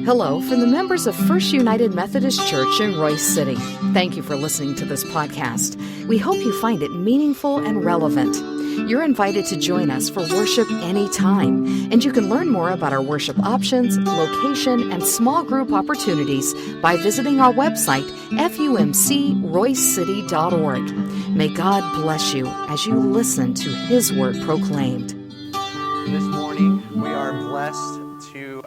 Hello from the members of First United Methodist Church in Royse City. Thank you for listening to this podcast. We hope you find it meaningful and relevant. You're invited to join us for worship anytime, and you can learn more about our worship options, location, and small group opportunities by visiting our website, fumcroysecity.org. May God bless you as you listen to His Word proclaimed. This morning, we are blessed to,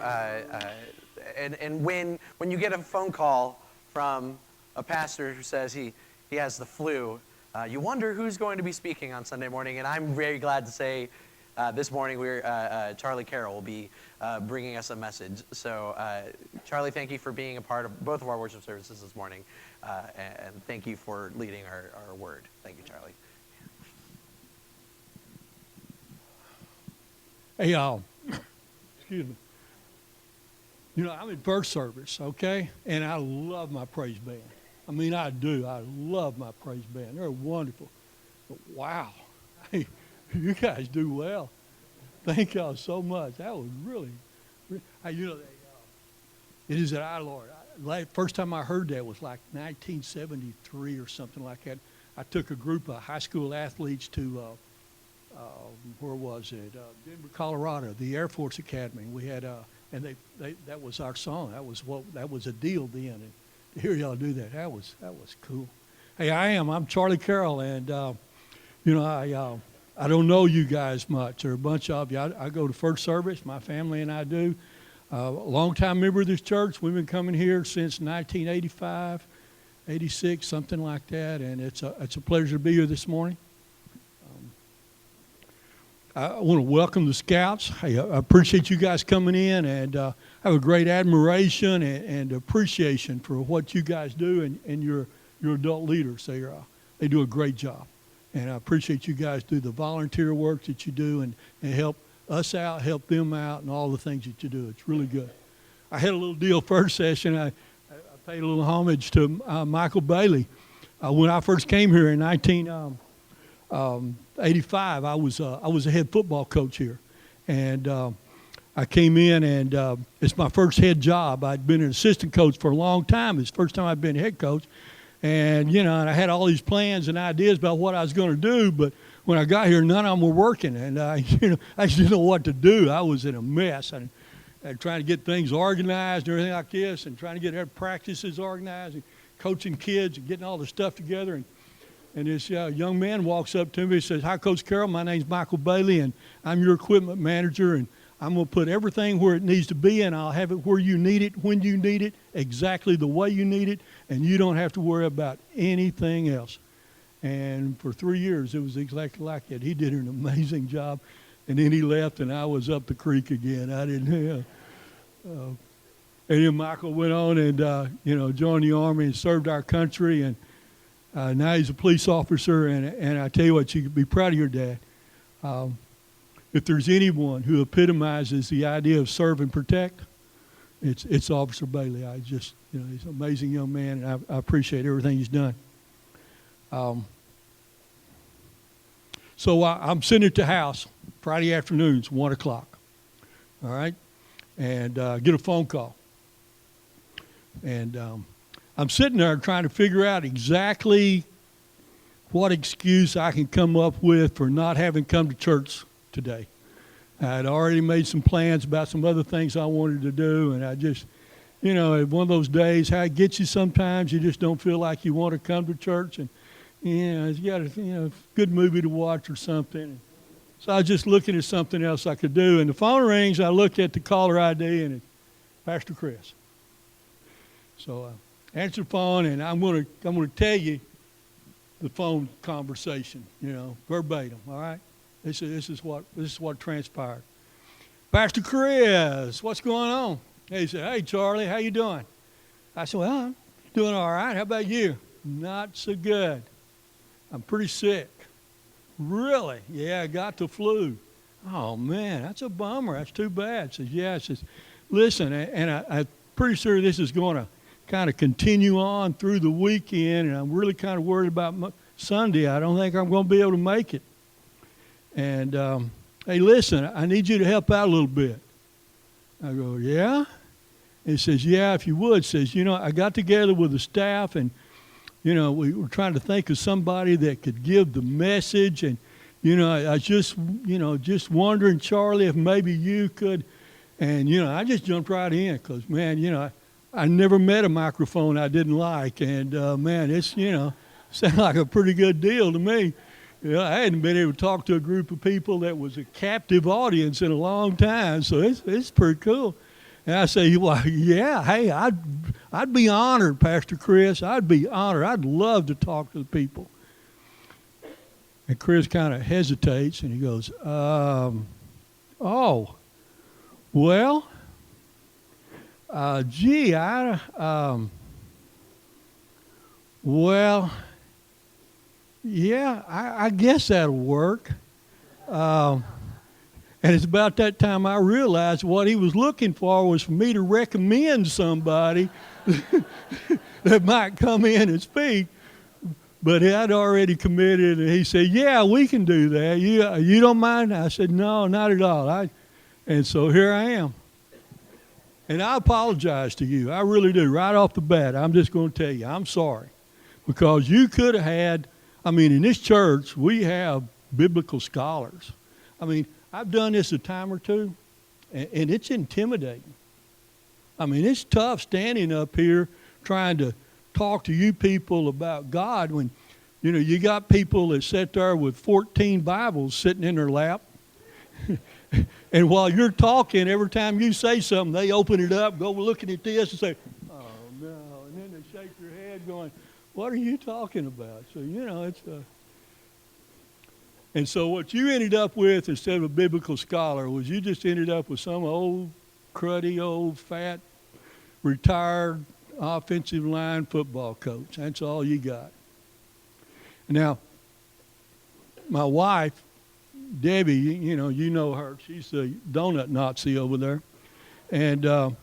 and when you get a phone call from a pastor who says he has the flu, you wonder who's going to be speaking on Sunday morning, and I'm very glad to say this morning Charlie Carroll will be bringing us a message. So, Charlie, thank you for being a part of both of our worship services this morning, and thank you for leading our word. Thank you, Charlie. Hey, y'all. Excuse me. You know, I'm in first service, okay? And I love my praise band. I mean, I do. I love my praise band. They're wonderful. But wow. Hey, you guys do well. Thank y'all so much. That was really you know, it is that I, Lord. First time I heard that was like 1973 or something like that. I took a group of high school athletes to, where was it? Denver, Colorado, the Air Force Academy. We had, and that was our song. That was a deal then. And to hear y'all do that, that was cool. Hey, I'm Charlie Carroll, and you know, I don't know you guys much. There are a bunch of you. I go to first service. My family and I do. A long-time member of this church. We've been coming here since 1985, 86, something like that. And it's a pleasure to be here this morning. I want to welcome the Scouts. Hey, I appreciate you guys coming in, and I have a great admiration and appreciation for what you guys do and your adult leaders. They do a great job, and I appreciate you guys do the volunteer work that you do and help us out, help them out, and all the things that you do. It's really good. I had a little deal first session. I paid a little homage to Michael Bailey. When I first came here in 1985, I was a head football coach here, and I came in, and it's my first head job. I'd been an assistant coach for a long time. It's the first time I'd been head coach, and you know, and I had all these plans and ideas about what I was going to do, but when I got here, none of them were working, and I just didn't know what to do. I was in a mess. I trying to get things organized and everything like this, and trying to get our practices organized, and coaching kids and getting all the stuff together. And this young man walks up to me and says, "Hi, Coach Carroll. My name's Michael Bailey, and I'm your equipment manager, and I'm going to put everything where it needs to be, and I'll have it where you need it, when you need it, exactly the way you need it, and you don't have to worry about anything else." And for 3 years, it was exactly like that. He did an amazing job, and then he left, and I was up the creek again. I didn't. And then Michael went on and joined the Army and served our country, and now he's a police officer, and I tell you what, you can be proud of your dad. If there's anyone who epitomizes the idea of serve and protect, it's Officer Bailey. He's an amazing young man, and I appreciate everything he's done. So I'm sitting at the house Friday afternoons, 1 o'clock, all right, and get a phone call. And I'm sitting there trying to figure out exactly what excuse I can come up with for not having come to church today. I had already made some plans about some other things I wanted to do, and I just, one of those days, how it gets you sometimes, you just don't feel like you want to come to church, and, you got a good movie to watch or something. So I was just looking at something else I could do, and the phone rings, I look at the caller ID, and it's Pastor Chris. So I answer the phone, and I'm going to tell you the phone conversation, verbatim, all right? This is what transpired. Pastor Chris, what's going on? He said, "Hey, Charlie, how you doing?" I said, "Well, I'm doing all right. How about you?" "Not so good. I'm pretty sick." "Really?" "Yeah, I got the flu." "Oh, man, that's a bummer. That's too bad." Says, "Yeah." I says, "Listen," and I'm pretty sure this is going to kind of continue on through the weekend, and I'm really kind of worried about Sunday. I don't think I'm going to be able to make it. And, hey, listen, I need you to help out a little bit. I go, "Yeah?" And he says, yeah, if you would. Says, I got together with the staff, and, we were trying to think of somebody that could give the message. And, I was just wondering, Charlie, if maybe you could. And, I just jumped right in because, man, I never met a microphone I didn't like. And, man, it's, sounded like a pretty good deal to me. I hadn't been able to talk to a group of people that was a captive audience in a long time. So it's pretty cool. And I say, well, yeah, hey, I'd be honored, Pastor Chris. I'd be honored. I'd love to talk to the people. And Chris kind of hesitates, and he goes, oh, well, gee, well, yeah, I guess that'll work. And it's about that time I realized what he was looking for was for me to recommend somebody that might come in and speak. But he had already committed, and he said, yeah, we can do that. You don't mind? I said, no, not at all. And so here I am. And I apologize to you. I really do. Right off the bat, I'm just going to tell you, I'm sorry. Because you could have had, in this church, we have biblical scholars. I've done this a time or two, and it's intimidating. It's tough standing up here trying to talk to you people about God when, you got people that sit there with 14 Bibles sitting in their lap. And while you're talking, every time you say something, they open it up, go looking at this and say, oh, no. And then they shake their head going, what are you talking about? So, it's And so what you ended up with instead of a biblical scholar was you just ended up with some old, cruddy, old, fat, retired offensive line football coach. That's all you got. Now, my wife, Debbie, you know her. She's the donut Nazi over there. And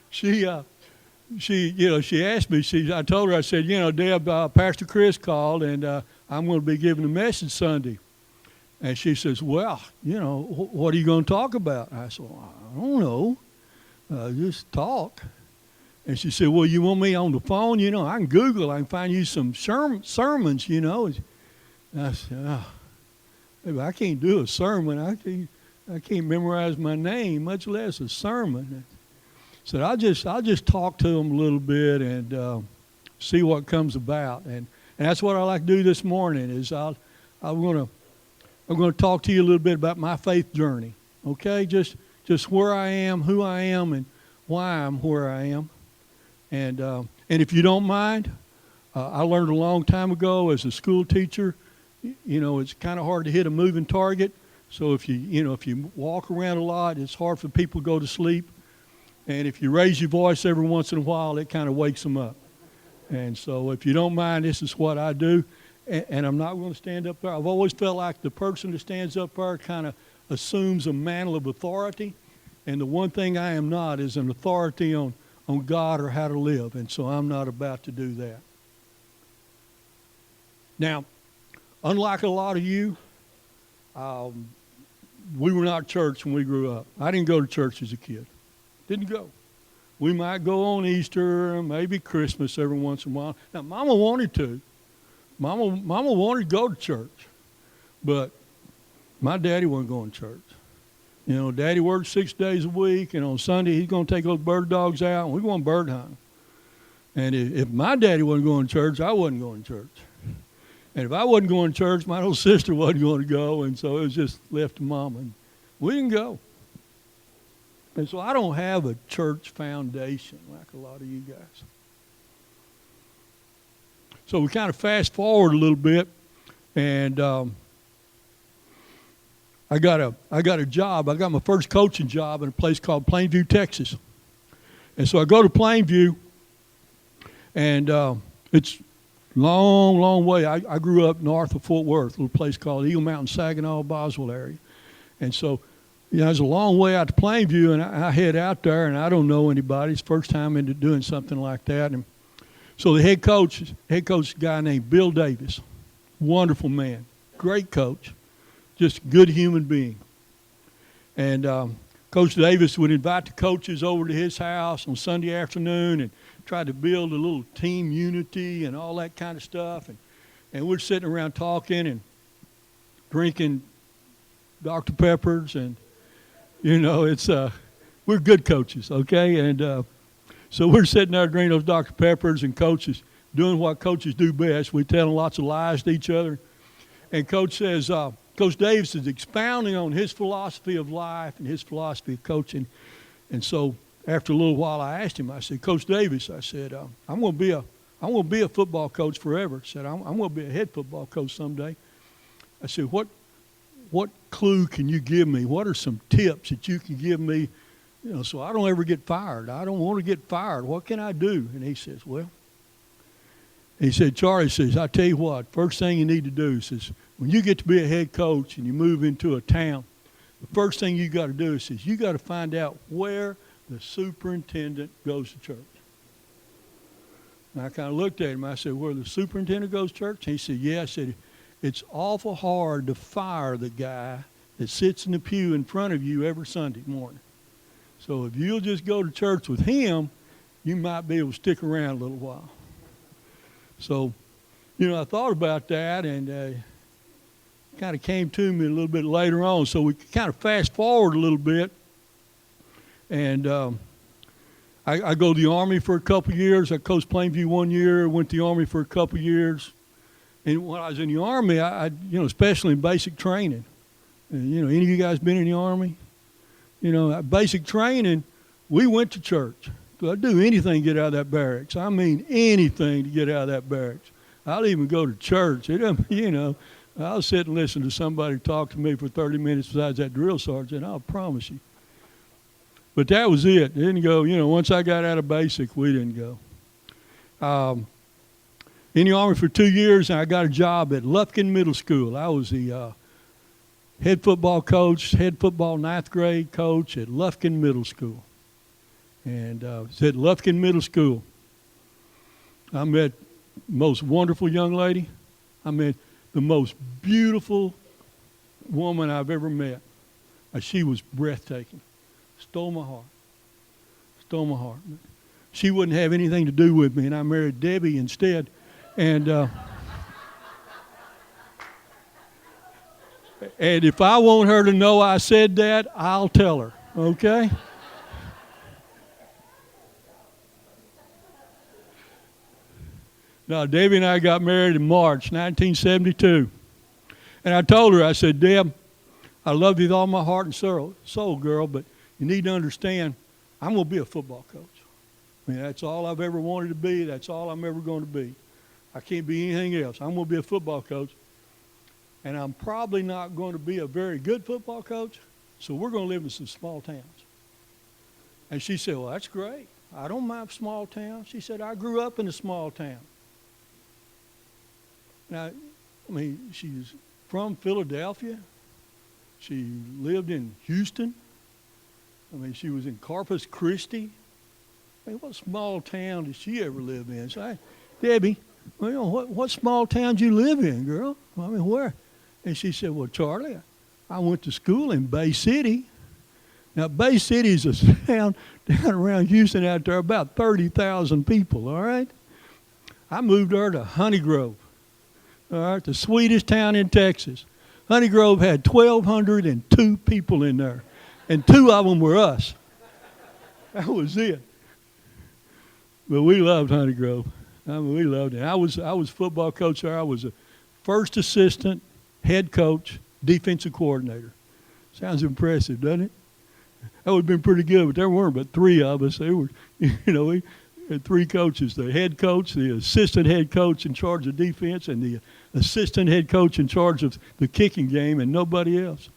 she asked me, I told her, I said, Deb, Pastor Chris called, and I'm going to be giving a message Sunday. And she says, well, what are you going to talk about? I said, well, I don't know. Just talk. And she said, well, you want me on the phone? I can Google. I can find you some sermons, And I said, maybe I can't do a sermon. I can't memorize my name, much less a sermon. So I'll just talk to them a little bit and see what comes about. And that's what I like to do this morning is I'm going to talk to you a little bit about my faith journey. Okay, just where I am, who I am, and why I'm where I am. And if you don't mind, I learned a long time ago as a school teacher, it's kind of hard to hit a moving target. So if you walk around a lot, it's hard for people to go to sleep. And if you raise your voice every once in a while, it kind of wakes them up. And so if you don't mind, this is what I do. And I'm not going to stand up there. I've always felt like the person that stands up there kind of assumes a mantle of authority. And the one thing I am not is an authority on God or how to live. And so I'm not about to do that. Now, unlike a lot of you, we were not church when we grew up. I didn't go to church as a kid. Didn't go. We might go on Easter, maybe Christmas every once in a while. Now, Mama wanted to. Mama wanted to go to church. But my daddy wasn't going to church. Daddy worked 6 days a week, and on Sunday he's going to take those bird dogs out, and we're going bird hunting. And if my daddy wasn't going to church, I wasn't going to church. And if I wasn't going to church, my little sister wasn't going to go, and so it was just left to Mama. And we didn't go. And so I don't have a church foundation like a lot of you guys. So we kind of fast forward a little bit, and I got a job. I got my first coaching job in a place called Plainview, Texas. And so I go to Plainview, and it's long, long way. I grew up north of Fort Worth, a little place called Eagle Mountain, Saginaw, Boswell area. And so it's a long way out to Plainview, and I head out there, and I don't know anybody. It's the first time into doing something like that. And so the head coach is a guy named Bill Davis. Wonderful man. Great coach. Just a good human being. And Coach Davis would invite the coaches over to his house on Sunday afternoon and try to build a little team unity and all that kind of stuff. And we're sitting around talking and drinking Dr. Peppers, and, you know, we're good coaches, okay? And so we're sitting there drinking those Dr. Peppers, and coaches doing what coaches do best. We're telling lots of lies to each other. And Coach says, Coach Davis is expounding on his philosophy of life and his philosophy of coaching. And so after a little while, I asked him, I said, Coach Davis, I said, I'm going to be a football coach forever. I said, I'm going to be a head football coach someday. I said, what clue can you give me? What are some tips that you can give me, you know, so I don't ever get fired? I don't want to get fired. What can I do? And he says, well, he said, Charlie says, I tell you what, first thing you need to do is when you get to be a head coach and you move into a town, the first thing you got to do is you got to find out where the superintendent goes to church. And I kind of looked at him. I said, where the superintendent goes to church? And he said, yeah. I said, it's awful hard to fire the guy that sits in the pew in front of you every Sunday morning. So if you'll just go to church with him, you might be able to stick around a little while. So, you know, I thought about that, and kind of came to me a little bit later on. So we kind of fast forward a little bit, and I go to the Army for a couple of years. I coached Plainview 1 year, went to the Army for a couple of years. And when I was in the Army, I you know, especially in basic training, and, you know, any of you guys been in the Army? You know, basic training, we went to church. So I'd do anything to get out of that barracks. I mean anything to get out of that barracks. I'll even go to church. You know, I'll sit and listen to somebody talk to me for 30 minutes besides that drill sergeant, I'll promise you. But that was it. It didn't go, you know, once I got out of basic, we didn't go. In the Army for 2 years, and I got a job at Lufkin Middle School. I was the head football coach, head football 9th grade coach at Lufkin Middle School. And it's at Lufkin Middle School. I met the most wonderful young lady. I met the most beautiful woman I've ever met. She was breathtaking. Stole my heart. Stole my heart. She wouldn't have anything to do with me, and I married Debbie instead. And and if I want her to know I said that, I'll tell her, okay? Now, Debbie and I got married in March 1972. And I told her, I said, Deb, I love you with all my heart and soul, girl, but you need to understand, I'm going to be a football coach. I mean, that's all I've ever wanted to be. That's all I'm ever going to be. I can't be anything else. I'm going to be a football coach. And I'm probably not going to be a very good football coach, so we're going to live in some small towns. And she said, well, that's great. I don't mind small towns. She said, I grew up in a small town. Now, I mean, she's from Philadelphia. She lived in Houston. I mean, she was in Corpus Christi. I mean, what small town did she ever live in? So Debbie, well, what small town do you live in, girl? I mean, where? And she said, well, Charlie, I went to school in Bay City. Now, Bay City is a town down around Houston out there, about 30,000 people, all right? I moved there to Honey Grove, all right, the sweetest town in Texas. Honey Grove had 1,202 people in there, and 2 of them were us. That was it. But we loved Honey Grove. I mean, we loved it. I was football coach there. I was a first assistant, head coach, defensive coordinator. Sounds impressive, doesn't it? That would have been pretty good, but there weren't but 3 of us. They were, you know, we had 3 coaches: the head coach, the assistant head coach in charge of defense, and the assistant head coach in charge of the kicking game, and nobody else.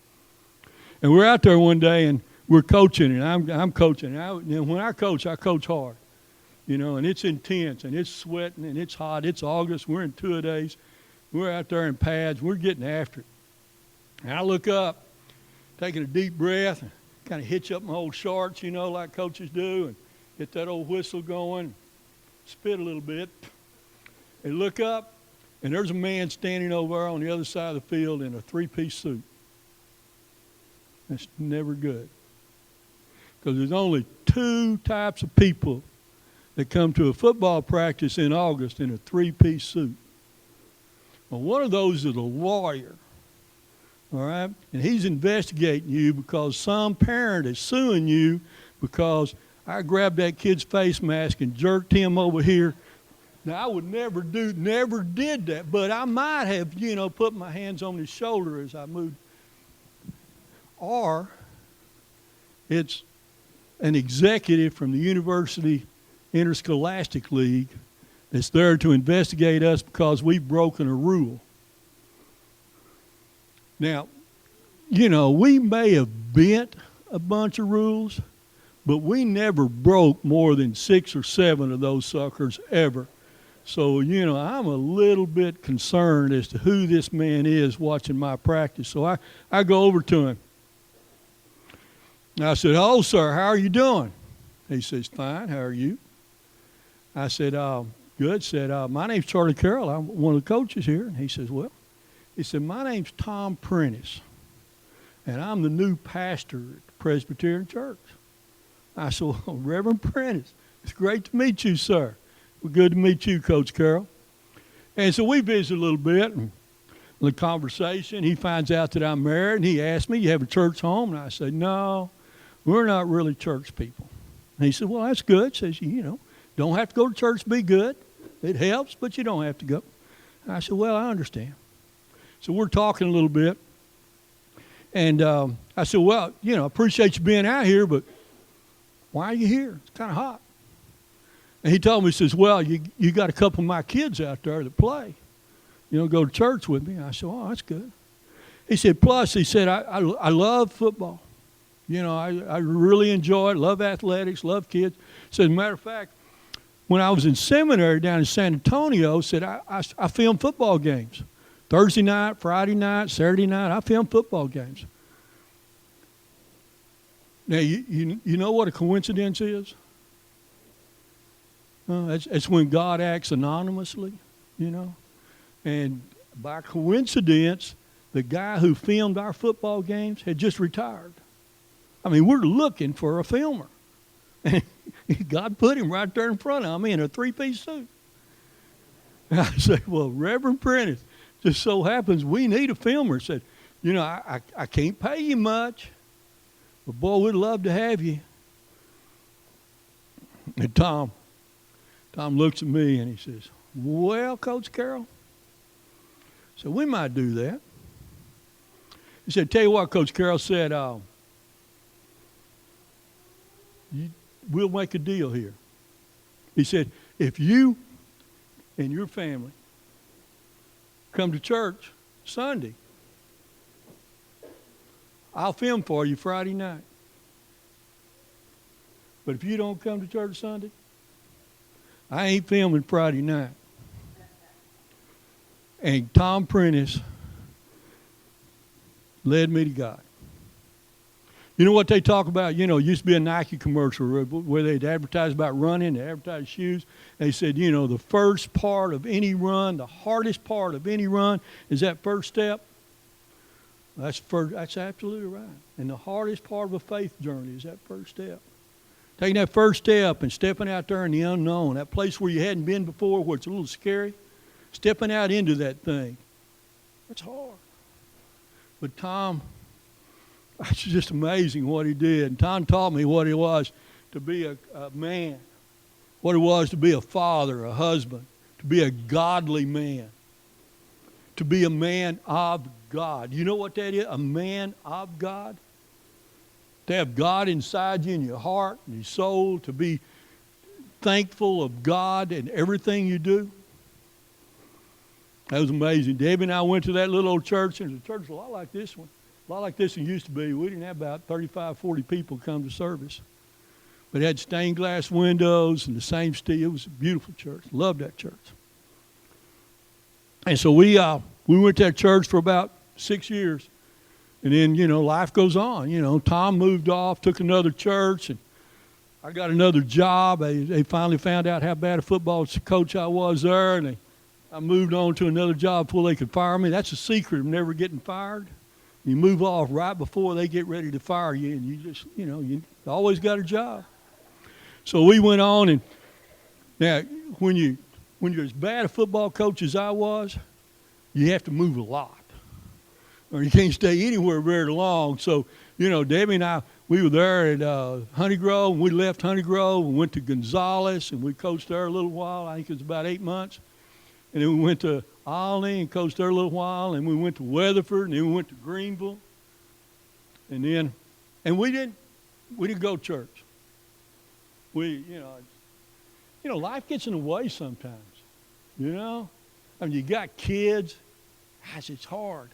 And we're out there one day, and we're coaching, and I'm coaching. And when I coach hard, you know, and it's intense, and it's sweating, and it's hot. It's August. We're in 2-a-days. We're out there in pads. We're getting after it. And I look up, taking a deep breath, and kind of hitch up my old shorts, you know, like coaches do, and get that old whistle going, spit a little bit, and look up, and there's a man standing over there on the other side of the field in a 3-piece suit. That's never good. because there's only two types of people that come to a football practice in August in a three-piece suit. Well, one of those is a lawyer, all right? And he's investigating you because some parent is suing you because I grabbed that kid's face mask and jerked him over here. Now, I would never did that, but I might have, put my hands on his shoulder as I moved. Or it's an executive from the University Interscholastic League that's there to investigate us because we've broken a rule. Now, we may have bent a bunch of rules, but we never broke more than 6 or 7 of those suckers ever. So, I'm a little bit concerned as to who this man is watching my practice. So I go over to him. And I said, "Hello, sir, how are you doing?" He says, "Fine, how are you?" I said, "Good." Said, "My name's Charlie Carroll. I'm one of the coaches here." And he says, he said, "My name's Tom Prentice, and I'm the new pastor at the Presbyterian Church." I said, "Well, Reverend Prentice, it's great to meet you, sir." "Well, good to meet you, Coach Carroll." And so we visit a little bit, and the conversation, he finds out that I'm married, and he asks me, "You have a church home?" And I said, "No, we're not really church people." And he said, "Well, that's good." Says, "Don't have to go to church to be good. It helps, but you don't have to go." And I said, "Well, I understand." So we're talking a little bit. And I said, "Well, I appreciate you being out here, but why are you here? It's kind of hot." And he told me, he says, "Well, you got a couple of my kids out there that play. Go to church with me." I said, "Oh, that's good." He said, "Plus," he said, I love football. I really enjoy it, love athletics, love kids." He said, "As a matter of fact, when I was in seminary down in San Antonio," said, I filmed football games. Thursday night, Friday night, Saturday night, I filmed football games. Now, you know what a coincidence is? It's when God acts anonymously, And by coincidence, the guy who filmed our football games had just retired. I mean, we're looking for a filmer. And God put him right there in front of me in a three-piece suit. And I said, "Well, Reverend Prentice, just so happens we need a filmer." Said, I can't pay you much, but boy, we'd love to have you." And Tom looks at me and he says, "Well, Coach Carroll," so we might do that. He said, "Tell you what, Coach Carroll," said, "we'll make a deal here." He said, "If you and your family come to church Sunday, I'll film for you Friday night. But if you don't come to church Sunday, I ain't filming Friday night." And Tom Prentice led me to God. You know what they talk about? It used to be a Nike commercial where they'd advertise about running, they advertise shoes. They said, the first part of any run, the hardest part of any run is that first step. That's absolutely right. And the hardest part of a faith journey is that first step. Taking that first step and stepping out there in the unknown, that place where you hadn't been before, where it's a little scary, stepping out into that thing. That's hard. But Tom, it's just amazing what he did. And Tom taught me what it was to be a man, what it was to be a father, a husband, to be a godly man, to be a man of God. You know what that is? A man of God? To have God inside you in your heart and your soul, to be thankful of God in everything you do. That was amazing. Debbie and I went to that little old church, and the church was a lot like this one. A lot like this one used to be. We didn't have about 35, 40 people come to service. But it had stained glass windows and the same steel. It was a beautiful church. Loved that church. And so we went to that church for about 6 years. And then, life goes on. Tom moved off, took another church, and I got another job. They finally found out how bad a football coach I was there, and I moved on to another job before they could fire me. That's a secret of never getting fired. You move off right before they get ready to fire you, and you just, you always got a job. So we went on, and now when you're as bad a football coach as I was, you have to move a lot, or you can't stay anywhere very long. So, Debbie and I, we were there at Honey Grove, and we left Honey Grove and went to Gonzales, and we coached there a little while. I think it was about 8 months. And then we went to Olney and coached there a little while, and we went to Weatherford, and then we went to Greenville. And we didn't go to church. Life gets in the way sometimes, I mean, you got kids. Gosh, it's hard.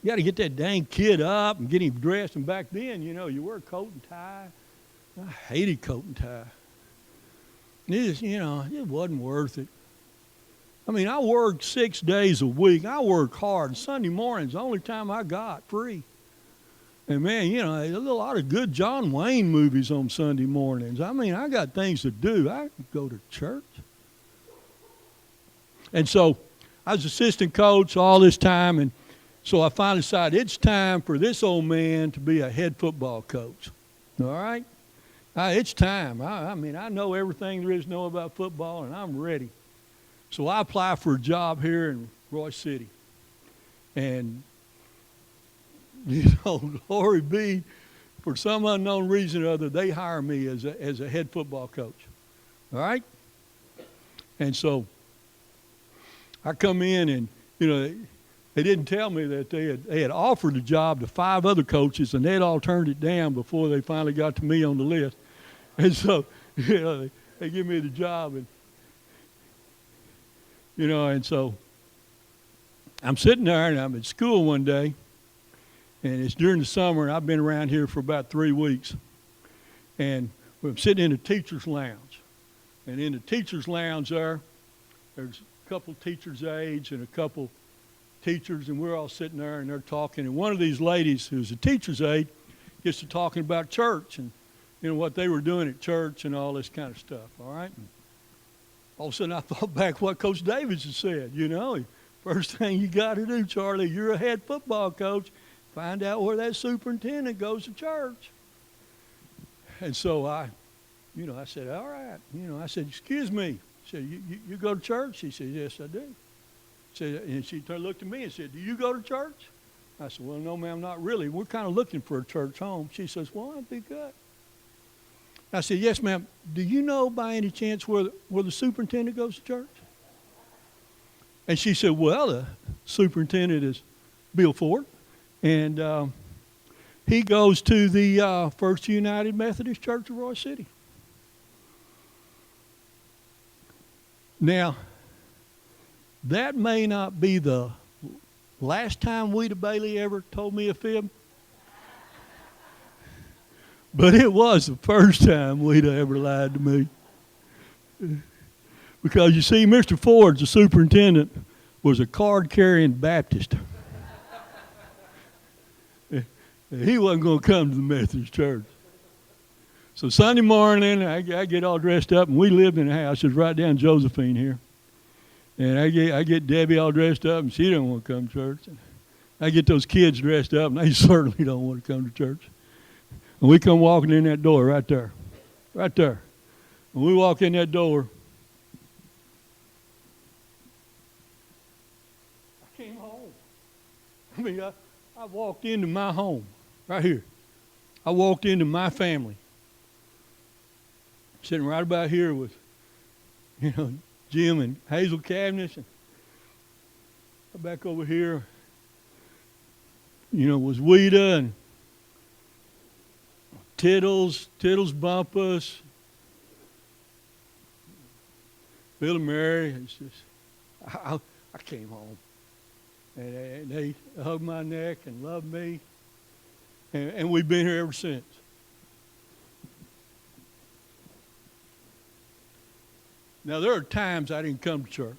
You got to get that dang kid up and get him dressed. And back then, you wear a coat and tie. I hated coat and tie. And it wasn't worth it. I mean, I worked 6 days a week. I worked hard. Sunday morning's the only time I got free. And, man, there's a lot of good John Wayne movies on Sunday mornings. I mean, I got things to do. I can go to church. And so I was assistant coach all this time, and so I finally decided it's time for this old man to be a head football coach. All right? It's time. I mean, I know everything there is to know about football, and I'm ready. So I applied for a job here in Royse City. And, glory be, for some unknown reason or other, they hire me as a head football coach. All right? And so I come in, and, they didn't tell me that they had offered the job to 5 other coaches, and they'd all turned it down before they finally got to me on the list. And so, they give me the job, and so I'm sitting there, and I'm at school one day, and it's during the summer, and I've been around here for about 3 weeks. And I'm sitting in the teacher's lounge. And in the teacher's lounge there's a couple teachers' aides and a couple teachers, and we're all sitting there, and they're talking. And one of these ladies, who's a teacher's aide, gets to talking about church and, what they were doing at church and all this kind of stuff, all right? And all of a sudden, I thought back what Coach Davis had said, First thing you got to do, Charlie, you're a head football coach, find out where that superintendent goes to church. And so I said, all right. I said, excuse me. I said, you go to church? She said, yes, I do. And she looked at me and said, do you go to church? I said, well, no, ma'am, not really. We're kind of looking for a church home. She says, well, that'd be good. I said, yes, ma'am. Do you know by any chance where the superintendent goes to church? And she said, well, the superintendent is Bill Ford, and he goes to the First United Methodist Church of Royse City. Now, that may not be the last time Weeda Bailey ever told me a fib, but it was the first time Weeda ever lied to me. Because, you see, Mr. Ford, the superintendent, was a card-carrying Baptist. He wasn't going to come to the Methodist church. So Sunday morning, I get all dressed up, and we lived in a house just right down Josephine here. And I get Debbie all dressed up, and she don't want to come to church. I get those kids dressed up, and they certainly don't want to come to church. And we come walking in that door right there. Right there. When we walk in that door, I came home. I mean, I walked into my home, right here. I walked into my family. Sitting right about here with, Jim and Hazel Cabinets. And back over here, was Weeda and Tittles Bumpus, Bill and Mary. It's just, I came home. And they hugged my neck and loved me. And we've been here ever since. Now, there are times I didn't come to church.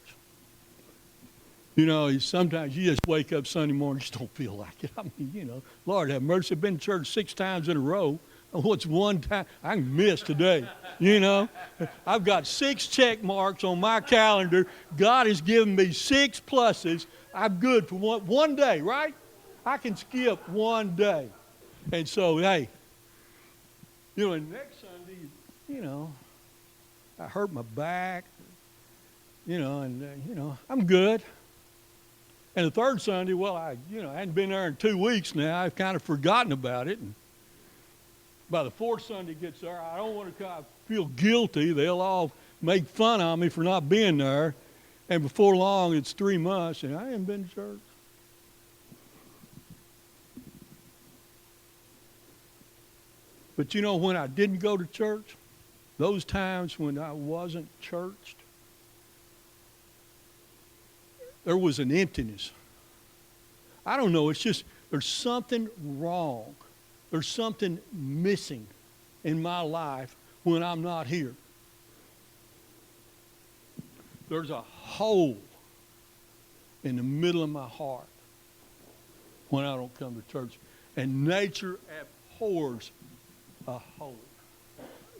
Sometimes you just wake up Sunday morning and just don't feel like it. I mean, Lord have mercy. I've been to church 6 times in a row. What's one time? I can miss today. I've got 6 check marks on my calendar. God has given me 6 pluses. I'm good for one day, right? I can skip one day. And so, hey, and next Sunday, I hurt my back, and I'm good. And the third Sunday, well, I hadn't been there in 2 weeks now. I've kind of forgotten about it. And by the fourth Sunday gets there, I don't want to feel guilty. They'll all make fun of me for not being there. And before long, it's 3 months, and I haven't been to church. But when I didn't go to church, those times when I wasn't churched, there was an emptiness. I don't know, it's just there's something wrong. There's something missing in my life when I'm not here. There's a hole in the middle of my heart when I don't come to church. And nature abhors a hole.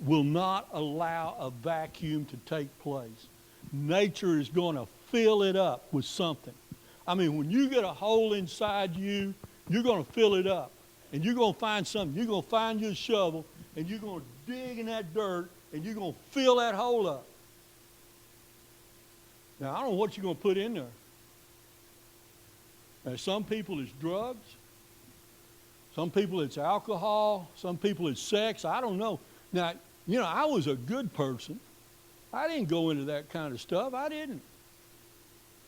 Will not allow a vacuum to take place. Nature is going to fill it up with something. I mean, when you get a hole inside you, you're going to fill it up. And you're going to find something. You're going to find your shovel, and you're going to dig in that dirt, and you're going to fill that hole up. Now, I don't know what you're going to put in there. Now, some people it's drugs. Some people it's alcohol. Some people it's sex. I don't know. Now, I was a good person. I didn't go into that kind of stuff. I didn't.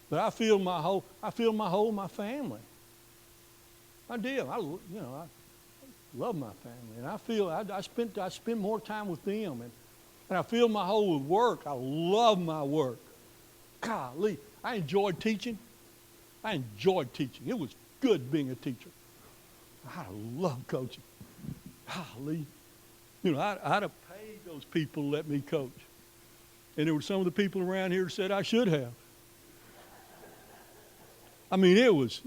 But I filled my hole in my family. I did. I love my family, and I spent more time with them, and I filled my hole with work. I love my work. Golly, I enjoyed teaching. It was good being a teacher. I love coaching. Golly, I'd have paid those people to let me coach, and there were some of the people around here who said I should have. I mean, it was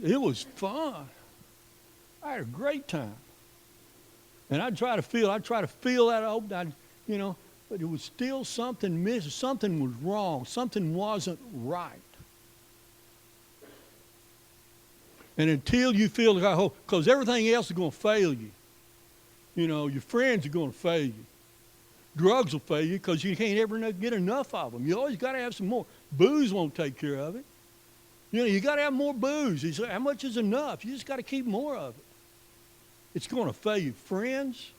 fun. I had a great time. And I'd try to feel that hope, but it was still something missing. Something was wrong. Something wasn't right. And until you feel that hope, because everything else is going to fail you. Your friends are going to fail you. Drugs will fail you because you can't ever get enough of them. You always got to have some more. Booze won't take care of it. You got to have more booze. You say, how much is enough? You just got to keep more of it. It's going to fail you. Friends,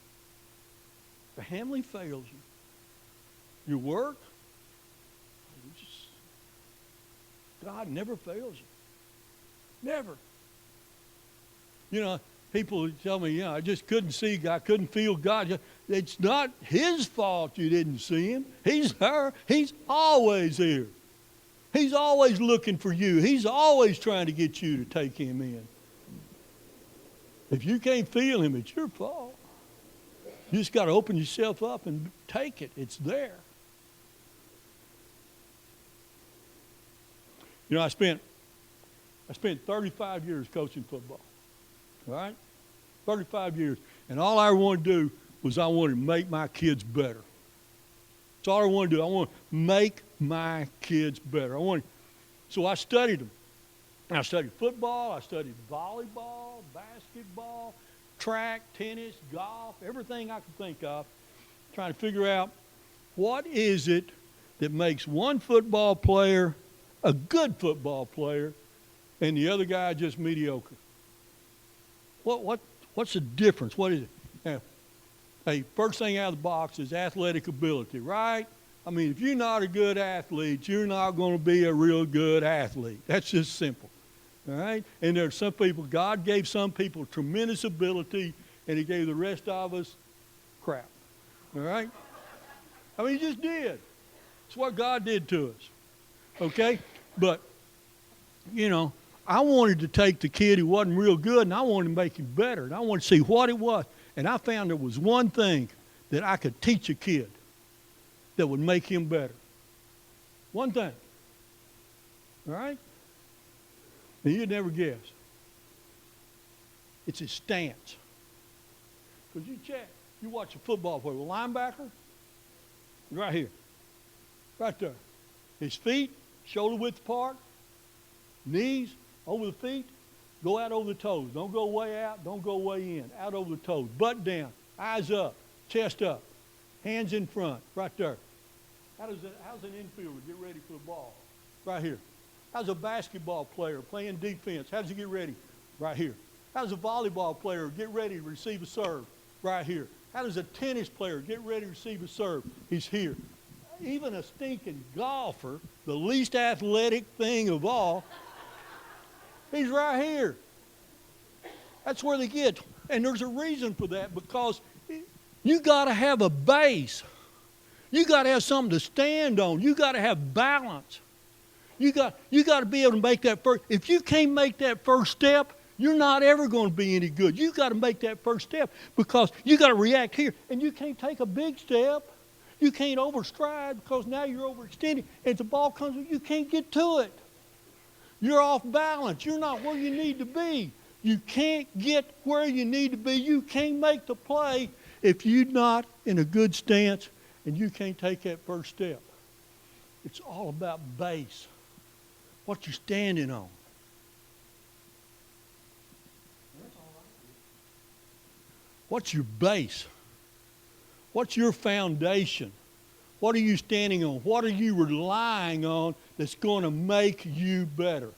family fails you. Your work, God never fails you. Never. People tell me, I just couldn't see God, couldn't feel God. It's not His fault you didn't see Him. He's there. He's always here. He's always looking for you. He's always trying to get you to take Him in. If you can't feel Him, it's your fault. You just got to open yourself up and take it. It's there. I spent 35 years coaching football. All right? 35 years. And all I wanted to do was I wanted to make my kids better. That's all I wanted to do. I want to make my kids better. So I studied them. I studied football. I studied volleyball, basketball, track, tennis, golf, everything I could think of, trying to figure out what is it that makes one football player a good football player and the other guy just mediocre. What's the difference? What is it? Now, hey, first thing out of the box is athletic ability, right? I mean, if you're not a good athlete, you're not going to be a real good athlete. That's just simple, all right? And there's some people, God gave some people tremendous ability, and He gave the rest of us crap, all right? I mean, He just did. It's what God did to us, okay? But, I wanted to take the kid who wasn't real good, and I wanted to make him better, and I wanted to see what it was. And I found there was one thing that I could teach a kid that would make him better. One thing. All right? And you'd never guess. It's his stance. Because you watch a football player, a linebacker, right here, right there. His feet, shoulder width apart, knees over the feet, Go out over the toes. Don't go way out. Don't go way in. Out over the toes. Butt down. Eyes up. Chest up. Hands in front. Right there. How's an infielder get ready for the ball? Right here. How's a basketball player playing defense? How does he get ready? Right here. How does a volleyball player get ready to receive a serve? Right here. How does a tennis player get ready to receive a serve? He's here. Even a stinking golfer, the least athletic thing of all, he's right here. That's where they get. And there's a reason for that, because you got to have a base. You got to have something to stand on. You got to have balance. You got to be able to make that first. If you can't make that first step, you're not ever going to be any good. You got to make that first step, because you got to react here. And you can't take a big step. You can't overstride, because now you're overextending. As the ball comes, you can't get to it. You're off balance. You're not where you need to be. You can't get where you need to be. You can't make the play if you're not in a good stance and you can't take that first step. It's all about base, what you're standing on. What's your base? What's your foundation? What are you standing on? What are you relying on that's going to make you better?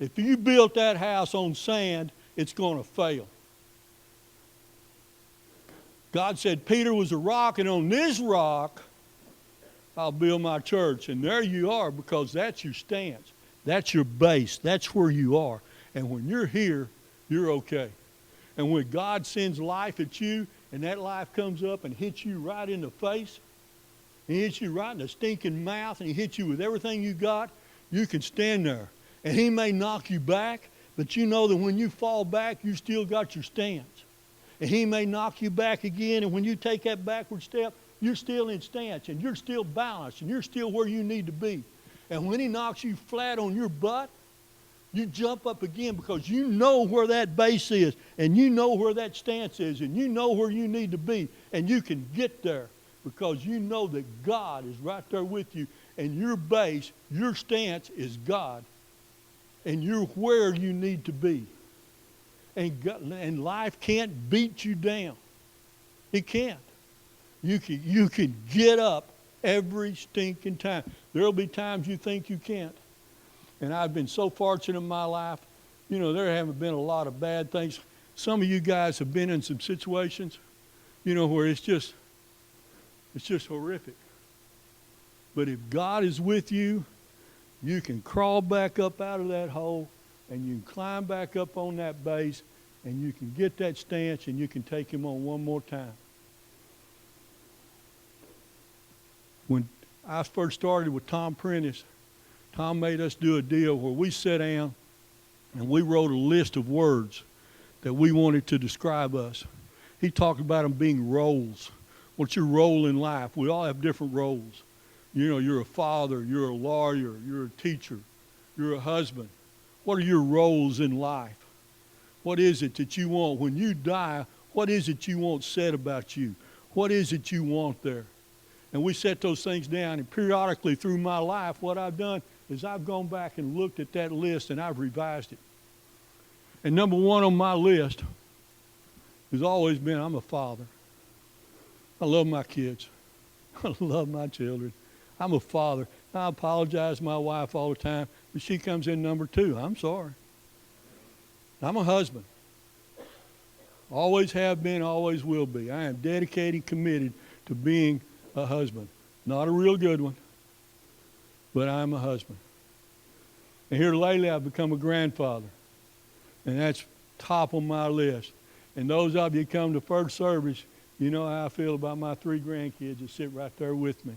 If you built that house on sand, it's going to fail. God said Peter was a rock, and on this rock I'll build my church. And there you are, because that's your stance. That's your base. That's where you are. And when you're here, you're okay. And when God sends life at you, and that life comes up and hits you right in the face, and hits you right in the stinking mouth, and he hits you with everything you got, you can stand there. And he may knock you back, but you know that when you fall back, you still got your stance. And he may knock you back again, and when you take that backward step, you're still in stance, and you're still balanced, and you're still where you need to be. And when he knocks you flat on your butt, you jump up again, because you know where that base is, and you know where that stance is, and you know where you need to be, and you can get there, because you know that God is right there with you, and your base, your stance is God, and you're where you need to be. And life can't beat you down. It can't. You can get up every stinking time. There'll be times you think you can't. And I've been so fortunate in my life. You know, there haven't been a lot of bad things. Some of you guys have been in some situations, you know, where it's just horrific. But if God is with you, you can crawl back up out of that hole, and you can climb back up on that base, and you can get that stance, and you can take him on one more time. When I first started with Tom Prentice, Tom made us do a deal where we sat down and we wrote a list of words that we wanted to describe us. He talked about them being roles. What's your role in life? We all have different roles. You know, you're a father, you're a lawyer, you're a teacher, you're a husband. What are your roles in life? What is it that you want? When you die, what is it you want said about you? What is it you want there? And we set those things down, and periodically through my life, what I've done is I've gone back and looked at that list, and I've revised it. And number one on my list has always been, I'm a father. I love my kids. I love my children. I'm a father. I apologize to my wife all the time, but she comes in number two. I'm sorry. I'm a husband. Always have been, always will be. I am dedicated, committed to being a husband. Not a real good one, but I'm a husband. And here lately I've become a grandfather, and that's top on my list. And those of you who come to first service, you know how I feel about my 3 grandkids that sit right there with me.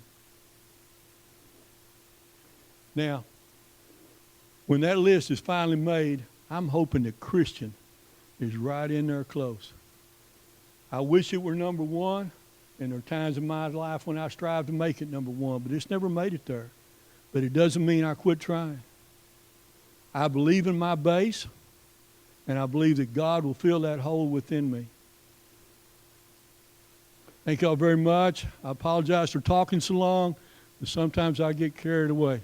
Now, when that list is finally made, I'm hoping that Christian is right in there close. I wish it were number one, and there are times in my life when I strive to make it number one, but it's never made it there. But it doesn't mean I quit trying. I believe in my base, and I believe that God will fill that hole within me. Thank y'all very much. I apologize for talking so long, but sometimes I get carried away.